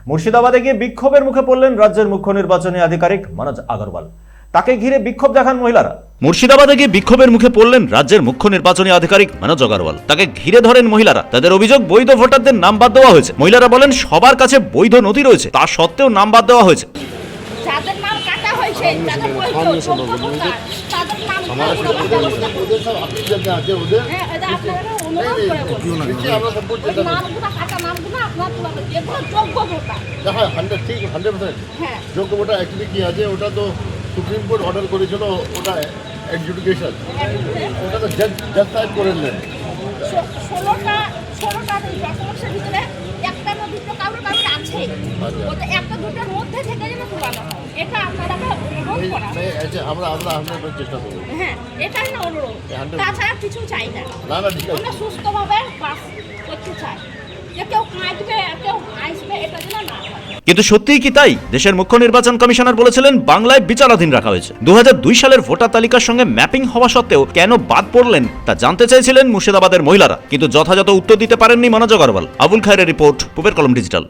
মুর্শিদাবাদে গিয়ে বিক্ষোভের মুখে পড়লেন রাজ্যের মুখ্য নির্বাচনী আধিকারিক মনোজ আগরওয়াল। তাকে ঘিরে বিক্ষোভ দেখান মহিলারা। মুর্শিদাবাদে গিয়ে বিক্ষোভের মুখে পড়লেন রাজ্যের মুখ্য নির্বাচনী আধিকারিক মনোজ আগরওয়াল। তাকে ঘিরে ধরেন মহিলারা। তাদের অভিযোগ, বৈধ ভোটারদের নাম বাদ দেওয়া হয়েছে। মহিলারা বলেন, সবার কাছে বৈধ নথি রয়েছে, তা সত্ত্বেও নাম বাদ দেওয়া হয়েছে। যাদের নাম কাটা হয়েছে, যাদের বৈধ যোগ্য ভোটার, তাদের নাম যোগ্য ভোটার অ্যাকচুয়ালি কি আছে, ওটা তো সুপ্রিম কোর্ট অর্ডার করেছিল, ওটা এডজুডিকেশন, ওটা তো জাজ সাহেব করে নেন। 16টা ডকুমেন্টসের ভিতরে একটা না দুটো কারোর আছে, ওটা একটা দুটোর মধ্যে থেকে যেন তুলানো হয়। এটা আপনারা অনুরোধ করা, আমরা চেষ্টা করবো। হ্যাঁ, এটাই না অনুরোধ, তাছাড়া কিছু চাই না। ঠিক আছে, আমরা সুস্থভাবে বাস করতে চাই, যে কেউ কাঁদবে কেউ আসবে, এটা যেন না হয়। কিন্তু সত্যিই কি তাই? দেশের মুখ্য নির্বাচন কমিশনার বলেছিলেন বাংলায় বিচারাধীন রাখা হয়েছে। 2002 সালের ভোটার তালিকার সঙ্গে ম্যাপিং হওয়া সত্ত্বেও কেন বাদ পড়লেন তা জানতে চাইছিলেন মুর্শিদাবাদের মহিলারা, কিন্তু যথাযথ উত্তর দিতে পারেননি মনোজ আগরওয়াল। আবুল খায়েরের রিপোর্ট, পূবের কলম ডিজিটাল।